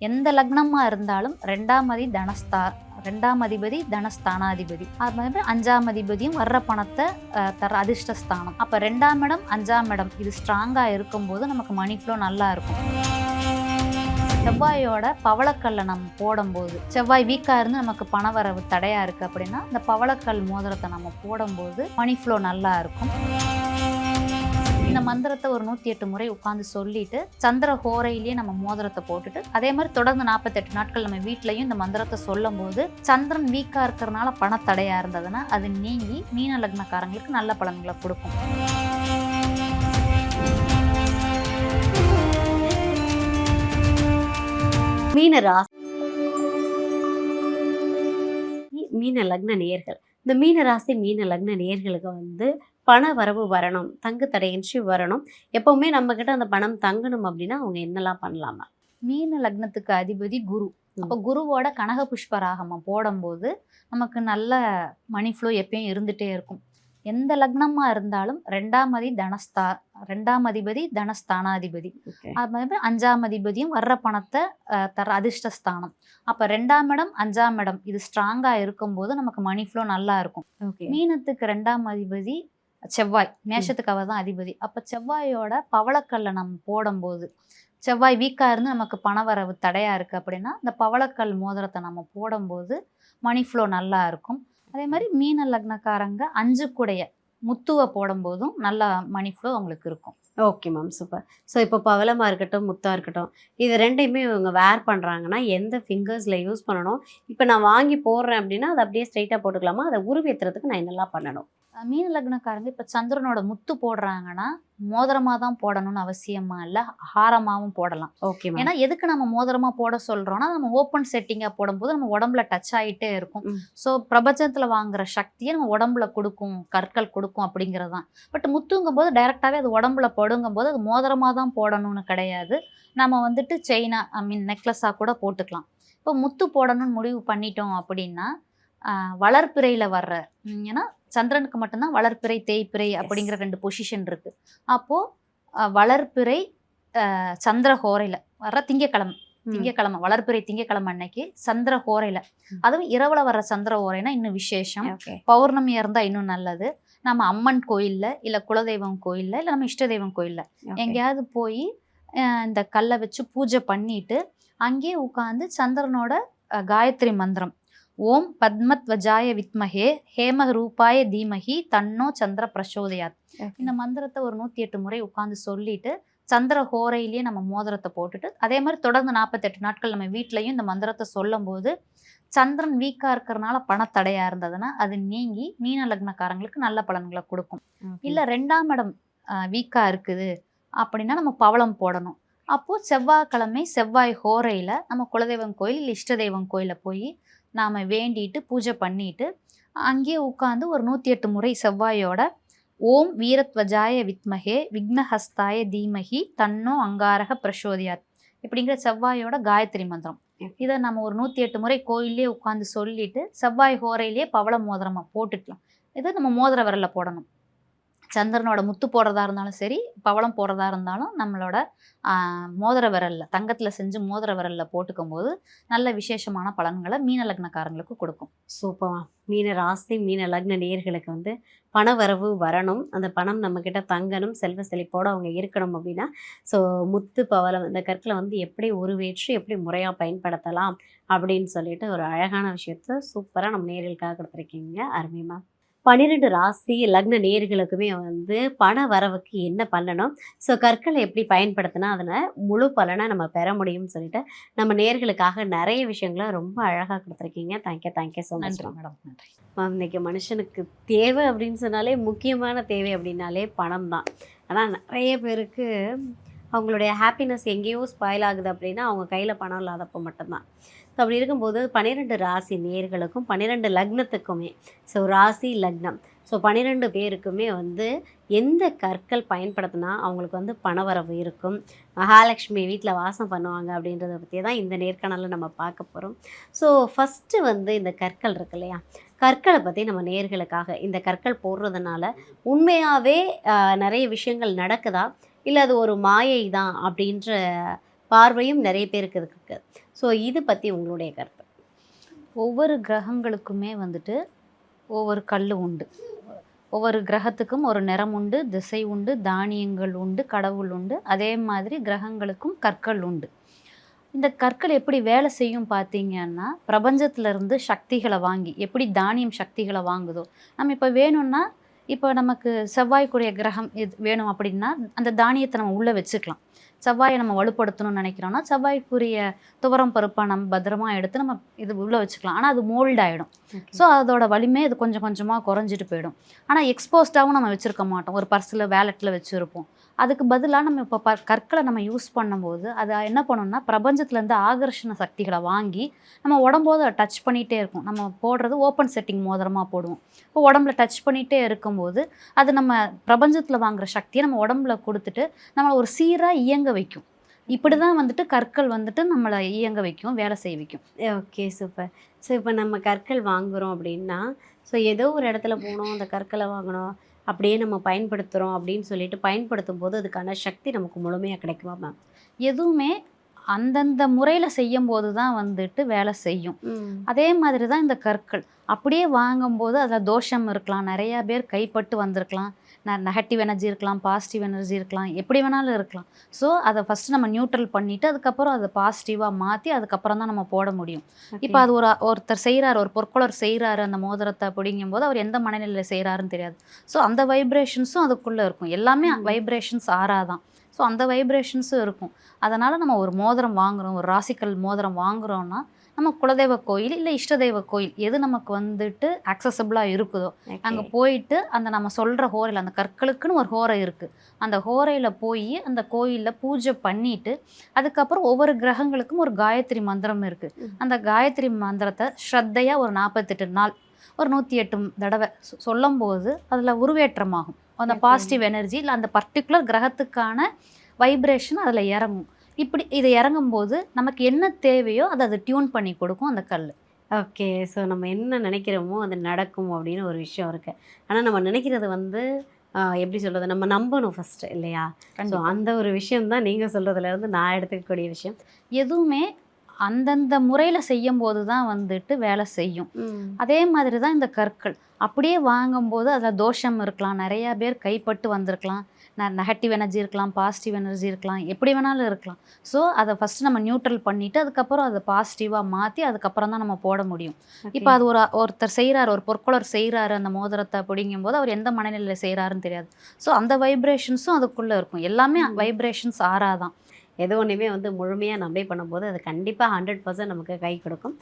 எந்த லக்னமா இருந்தாலும் 2ஆம் அதிபதி தனஸ்தானாதிபதி, அது மாதிரி 5ஆம் அதிபதியும் வர்ற பணத்தை தர அதிர்ஷ்டஸ்தானம். அப்போ 2ஆம் இடம் 5ஆம் இடம் இது ஸ்ட்ராங்காக இருக்கும்போது நமக்கு மணி ஃப்ளோ நல்லா இருக்கும். செவ்வாயோட பவளக்கல்லை நம்ம போடும்போது, செவ்வாய் வீக்காக இருந்து நமக்கு பணவரவு தடையாக இருக்குது அப்படின்னா இந்த பவளக்கல் மோதிரத்தை நம்ம போடும்போது மணி ஃப்ளோ நல்லா இருக்கும். இந்த மந்திரத்தை ஒரு 108 முறை உட்காந்து சொல்லிட்டு சந்திர ஹோரையிலேயே நம்ம மோதிரத்தை போட்டுட்டு அதே மாதிரி தொடர்ந்து 48 நாட்கள் நம்ம வீட்லையும் இந்த மந்திரத்தை சொல்லும் போது சந்திரன் வீக்கா இருக்கிறதுனால பணத்தடையா இருந்ததுன்னா அது நீங்கி மீன லக்னக்காரங்களுக்கு நல்ல பலன்களை கொடுக்கும். மீன ராசி மீன லக்ன நேயர்கள், இந்த மீன ராசி மீன லக்ன நேயர்களுக்கு பண வரவு வரணும், தங்கு தடையின்றி வரணும், எப்பவுமே நம்ம கிட்ட அந்த பணம் தங்கணும் அப்படின்னா அவங்க என்னெல்லாம் பண்ணலாமா? மீன லக்னத்துக்கு அதிபதி குரு. அப்போ குருவோட கனக புஷ்பராகமம் போடும்போது நமக்கு நல்ல மணி ஃப்ளோ எப்பயும் இருந்துகிட்டே இருக்கும். எந்த லக்னமாக இருந்தாலும் 2ஆம் அதிபதி தனஸ்தானாதிபதி, அது மாதிரி 5ஆம் அதிபதியும் வர்ற பணத்தை தர அதிர்ஷ்டஸ்தானம். அப்போ 2ஆம் இடம் 5ஆம் இடம் இது ஸ்ட்ராங்காக இருக்கும்போது நமக்கு மணி ஃப்ளோ நல்லா இருக்கும். மீனத்துக்கு 2ஆம் அதிபதி செவ்வாய், மேஷத்துக்கு அவர் தான் அதிபதி. அப்போ செவ்வாயோட பவளக்கல்லை நம்ம போடும்போது, செவ்வாய் வீக்காக இருந்து நமக்கு பணவரவு தடையாக இருக்குது அப்படின்னா இந்த பவளக்கல் மோதிரத்தை நம்ம போடும்போது மணி ஃப்ளோ நல்லா இருக்கும். அதே மாதிரி மீன லக்னக்காரங்க 5 கூடைய முத்துவை போடும்போதும் நல்ல மணி ஃப்ளோ அவங்களுக்கு இருக்கும். Okay ma'am, super. ஸோ இப்போ பவளமாக இருக்கட்டும், முத்தாக இருக்கட்டும், இது ரெண்டையுமே இவங்க வேர் பண்ணுறாங்கன்னா எந்த ஃபிங்கர்ஸில் யூஸ் பண்ணணும்? இப்போ நான் வாங்கி போடுறேன் அப்படின்னா அதை அப்படியே ஸ்ட்ரைட்டாக போட்டுக்கலாமா? அதை உருவேற்றுறதுக்கு நான் என்னெல்லாம் பண்ணணும்? மீன லக்னக்காரங்க இப்போ சந்திரனோட முத்து போடுறாங்கன்னா மோதிரமாக தான் போடணும்னு அவசியமா இல்லை, ஹாரமாகவும் போடலாம். ஓகே. ஏன்னா எதுக்கு நம்ம மோதிரமாக போட சொல்கிறோன்னா நம்ம ஓப்பன் செட்டிங்காக போடும்போது நம்ம உடம்புல டச் ஆகிட்டே இருக்கும். ஸோ பிரபஞ்சத்தில் வாங்குற சக்தியை நம்ம உடம்புல கொடுக்கும், கற்கள் கொடுக்கும் அப்படிங்கிறது தான். பட் முத்துங்கும் போது டைரெக்டாகவே அது உடம்புல படுங்கும் போது அது மோதிரமாக தான் போடணும்னு கிடையாது. நம்ம செயினா நெக்லஸாக கூட போட்டுக்கலாம். இப்போ முத்து போடணும்னு முடிவு பண்ணிட்டோம் அப்படின்னா வளர்ப்பிறையில் வர்ற, ஏன்னா சந்திரனுக்கு மட்டும்தான் வளர்ப்பிறை தேய்ப்பிறை அப்படிங்கிற 2 பொசிஷன் இருக்குது. அப்போது வளர்ப்பிறை சந்திர ஹோரையில் வர்ற திங்கக்கிழமை வளர்ப்பிறை திங்கக்கிழமை அன்னைக்கு சந்திர ஹோரையில், அதுவும் இரவுல வர்ற சந்திர ஹோரைனா இன்னும் விசேஷம். பௌர்ணமியாக இருந்தால் இன்னும் நல்லது. நம்ம அம்மன் கோயிலில் இல்லை குலதெய்வம் கோயிலில் இல்லை நம்ம இஷ்ட தெய்வம் கோயிலில் எங்கேயாவது போய் இந்த கல்லை வச்சு பூஜை பண்ணிட்டு அங்கேயே உட்காந்து சந்திரனோட காயத்ரி மந்திரம், ஓம் பத்மத்வஜாய வித்மஹே ஹேம ரூபாய தீமஹி தன்னோ சந்திர பிரசோதயாத், இந்த மந்திரத்தை ஒரு 108 முறை உட்காந்து சொல்லிட்டு சந்திர ஹோரையிலேயே நம்ம மோதிரத்தை போட்டுட்டு அதே மாதிரி தொடர்ந்து 48 நாட்கள் நம்ம வீட்லையும் இந்த மந்திரத்தை சொல்லும் போது சந்திரன் வீக்காக இருக்கிறதுனால பணத்தடையாக இருந்ததுன்னா அது நீங்கி மீன லக்னக்காரங்களுக்கு நல்ல பலன்களை கொடுக்கும். இல்லை 2ஆம் இடம் வீக்காக இருக்குது அப்படின்னா நம்ம பவளம் போடணும். அப்போது செவ்வாய்க்கிழமை செவ்வாய் ஹோரையில் நம்ம குலதெய்வம் கோயில் இல்லை இஷ்ட தெய்வம் கோயிலில் போய் நாம் வேண்டிட்டு பூஜை பண்ணிட்டு அங்கேயே உட்காந்து ஒரு 108 முறை செவ்வாயோட ஓம் வீரத்வஜாய வித்மஹே விக்னஹஸ்தாய தீமஹி தன்னோ அங்காரக பிரசோதியாத் இப்படிங்கிற செவ்வாயோட காயத்ரி மந்திரம், இதை நம்ம ஒரு 108 முறை கோயிலே உட்காந்து சொல்லிட்டு செவ்வாய் ஹோரையிலேயே பவள மோதிரமாக போட்டுக்கலாம். இது நம்ம மோதிர விரலில் போடணும். சந்திரனோட முத்து போடுறதா இருந்தாலும் சரி, பவளம் போடுறதா இருந்தாலும் நம்மளோட மோதிர விரலில், தங்கத்தில் செஞ்சு மோதிர விரலில் போட்டுக்கும் போது நல்ல விசேஷமான பலன்களை மீன லக்னக்காரங்களுக்கு கொடுக்கும். சூப்பரா. மீன ராசி மீன லக்ன நேயர்களுக்கு பண வரவு வரணும், அந்த பணம் நம்மக்கிட்ட தங்கணும், செல்வ செழிப்போடு அவங்க இருக்கணும் அப்படின்னா ஸோ முத்து பவளம் இந்த கற்களை எப்படி உருவேற்றி எப்படி முறையாக பயன்படுத்தலாம் அப்படின்னு சொல்லிட்டு ஒரு அழகான விஷயத்த சூப்பராக நம்ம நேயர்களுக்காக கொடுத்துருக்கீங்க. அருமைமா. 12 ராசி லக்ன நேயர்களுக்குமே பண வரவுக்கு என்ன பண்ணணும், ஸோ கற்களை எப்படி பயன்படுத்தினா அதில் முழு பலனை நம்ம பெற முடியும்னு சொல்லிட்டு நம்ம நேயர்களுக்காக நிறைய விஷயங்களை ரொம்ப அழகாக கொடுத்துருக்கீங்க. Thank you so much madam. நன்றி மேம். இன்றைக்கி மனுஷனுக்கு தேவை அப்படின்னு சொன்னாலே, முக்கியமான தேவை அப்படின்னாலே பணம் தான். ஆனால் நிறைய பேருக்கு அவங்களுடைய ஹாப்பினஸ் எங்கேயோ ஸ்பாயில் ஆகுது அப்படின்னா அவங்க கையில் பணம் இல்லாதப்போ மட்டும்தான். ஸோ அப்படி இருக்கும்போது 12 ராசி நேயர்களுக்கும் 12 லக்னத்துக்குமே, ஸோ ராசி லக்னம், ஸோ 12 பேருக்குமே எந்த கற்கள் பயன்படுத்தினா அவங்களுக்கு பணவரவு இருக்கும், மகாலட்சுமி வீட்டில் வாசம் பண்ணுவாங்க அப்படின்றத பற்றி தான் இந்த நேர்காணலில் நம்ம பார்க்க போகிறோம். ஸோ ஃபஸ்ட்டு இந்த கற்கள் இருக்கு இல்லையா, கற்களை பற்றி நம்ம நேயர்களுக்காக, இந்த கற்கள் போடுறதுனால உண்மையாகவே நிறைய விஷயங்கள் நடக்குதா இல்லை அது ஒரு மாயை தான் அப்படின்ற பார்வையும் நிறைய பேருக்கு இருக்குது. ஸோ இது பற்றி உங்களுடைய கருத்து? ஒவ்வொரு கிரகங்களுக்குமே வந்துட்டு ஒவ்வொரு கல் உண்டு. ஒவ்வொரு கிரகத்துக்கும் ஒரு நிறம் உண்டு, திசை உண்டு, தானியங்கள் உண்டு, கடவுள் உண்டு. அதே மாதிரி கிரகங்களுக்கும் கற்கள் உண்டு. இந்த கற்கள் எப்படி வேலை செய்யும் பார்த்தீங்கன்னா, பிரபஞ்சத்துல இருந்து சக்திகளை வாங்கி, எப்படி தானியம் சக்திகளை வாங்குதோ, நம்ம இப்போ வேணும்னா, இப்போ நமக்கு செவ்வாய்க்குரிய கிரகம் இது வேணும் அப்படின்னா, அந்த தானியத்தை நம்ம உள்ளே வச்சுக்கலாம். செவ்வாயை நம்ம வலுப்படுத்தணும்னு நினைக்கிறோம்னா, செவ்வாய்க்குரிய துவரம் பருப்பை நம்ம பத்திரமா எடுத்து நம்ம இது உள்ளே வச்சுக்கலாம். ஆனால் அது மோல்ட் ஆகிடும். ஸோ அதோட வலிமை இது கொஞ்சம் கொஞ்சமாக குறைஞ்சிட்டு போயிடும். ஆனால் எக்ஸ்போஸ்டாகவும் நம்ம வச்சுருக்க மாட்டோம். ஒரு பர்ஸில் வேலெட்டில் வச்சுருப்போம். அதுக்கு பதிலாக நம்ம இப்போ கற்களை நம்ம யூஸ் பண்ணும்போது அது என்ன பண்ணணும்னா, பிரபஞ்சத்துலேருந்து ஆகர்ஷண சக்திகளை வாங்கி நம்ம உடம்போது அதை டச் பண்ணிகிட்டே இருக்கும். நம்ம போடுறது ஓப்பன் செட்டிங் மோதிரமாக போடுவோம். இப்போ உடம்புல டச் பண்ணிகிட்டே இருக்கும்போது அது நம்ம பிரபஞ்சத்தில் வாங்குகிற சக்தியை நம்ம உடம்புல கொடுத்துட்டு நம்மளை ஒரு சீராக இயங்க வைக்கும். இப்படி தான் வந்துட்டு கற்கள் வந்துட்டு நம்மளை இயங்க வைக்கும், வேலை செய்ய வைக்கும். Okay, super. ஸோ இப்போ நம்ம கற்கள் வாங்குகிறோம் அப்படின்னா, ஸோ ஏதோ ஒரு இடத்துல போனோம், அந்த கற்களை வாங்கினோம், அப்படியே நம்ம பயன்படுத்துகிறோம் அப்படின்னு சொல்லிட்டு பயன்படுத்தும் போது அதுக்கான சக்தி நமக்கு முழுமையாக கிடைக்குமா மேம்? எதுவுமே அந்தந்த முறையில் செய்யும் போது தான் வந்துட்டு வேலை செய்யும். அதே மாதிரி தான் இந்த கற்கள். அப்படியே வாங்கும்போது அதில் தோஷம் இருக்கலாம், நிறையா பேர் கைப்பட்டு வந்திருக்கலாம், நெகட்டிவ் எனர்ஜி இருக்கலாம், பாசிட்டிவ் எனர்ஜி இருக்கலாம், எப்படி வேணாலும் இருக்கலாம். ஸோ அதை ஃபஸ்ட்டு நம்ம நியூட்ரல் பண்ணிவிட்டு அதுக்கப்புறம் அதை பாசிட்டிவாக மாற்றி அதுக்கப்புறம் தான் நம்ம போட முடியும். இப்போ அது ஒருத்தர் செய்கிறாரு, ஒரு பொற்கொளர் செய்கிறாரு அந்த மோதிரத்தை அப்படிங்கும்போது அவர் எந்த மனநிலையில் செய்கிறாருன்னு தெரியாது. ஸோ அந்த வைப்ரேஷன்ஸும் அதுக்குள்ளே இருக்கும். எல்லாமே வைப்ரேஷன்ஸ் ஆறாதான். ஸோ அந்த வைப்ரேஷன்ஸும் இருக்கும். அதனால் நம்ம ஒரு மோதிரம் வாங்குகிறோம், ஒரு ராசிக்கல் மோதிரம் வாங்குகிறோன்னா நம்ம குலதெய்வ கோயில் இல்லை இஷ்ட தெய்வ கோயில் எது நமக்கு வந்துட்டு அக்சசபிளாக இருக்குதோ அங்கே போயிட்டு அந்த நம்ம சொல்கிற ஹோரையில், அந்த கற்களுக்குன்னு ஒரு ஹோரை இருக்குது, அந்த ஹோரையில் போய் அந்த கோயிலில் பூஜை பண்ணிவிட்டு அதுக்கப்புறம் ஒவ்வொரு கிரகங்களுக்கும் ஒரு காயத்ரி மந்திரம் இருக்குது. அந்த காயத்ரி மந்திரத்தை ஸ்ரத்தையாக ஒரு 48 நாள் ஒரு 108 தடவை சொல்லும்போது அதில் உருவேற்றமாகும். அந்த பாசிட்டிவ் எனர்ஜி இல்லை அந்த பர்டிகுலர் கிரகத்துக்கான வைப்ரேஷன் அதில் இறங்கும். இப்படி இது இறங்கும்போது நமக்கு என்ன தேவையோ அதை டியூன் பண்ணி கொடுக்கும் அந்த கல். ஓகே. ஸோ நம்ம என்ன நினைக்கிறோமோ அது நடக்கும் அப்படின்னு ஒரு விஷயம் இருக்குது. ஆனால் நம்ம நினைக்கிறது வந்து எப்படி சொல்கிறது, நம்ம நம்பணும் ஃபஸ்ட்டு இல்லையா? ஸோ அந்த ஒரு விஷயம் தான் நீங்கள் சொல்கிறதுலேருந்து நான் எடுத்துக்கக்கூடிய விஷயம். எதுவுமே அந்தந்த முறையில் செய்யும் போது தான் வந்துட்டு வேலை செய்யும். அதே மாதிரி தான் இந்த கற்கள். அப்படியே வாங்கும்போது அதில் தோஷம் இருக்கலாம், நிறையா பேர் கைப்பட்டு வந்திருக்கலாம், நெகட்டிவ் எனர்ஜி இருக்கலாம், பாசிட்டிவ் எனர்ஜி இருக்கலாம், எப்படி வேணாலும் இருக்கலாம். ஸோ அதை ஃபஸ்ட்டு நம்ம நியூட்ரல் பண்ணிவிட்டு அதுக்கப்புறம் அதை பாசிட்டிவாக மாற்றி அதுக்கப்புறம் தான் நம்ம போட முடியும். இப்போ அது ஒருத்தர் செய்கிறாரு, ஒரு பொற்கொளர் செய்கிறாரு அந்த மோதிரத்தை அப்படிங்கும்போது அவர் எந்த மனநிலையில் செய்கிறாருன்னு தெரியாது. ஸோ அந்த வைப்ரேஷன்ஸும் அதுக்குள்ளே இருக்கும். எல்லாமே வைப்ரேஷன்ஸ் ஆறாதான். எது ஒன்றுமே வந்து முழுமையாக நம்பி பண்ணும்போது அது கண்டிப்பாக 100% நமக்கு கை கொடுக்கும்.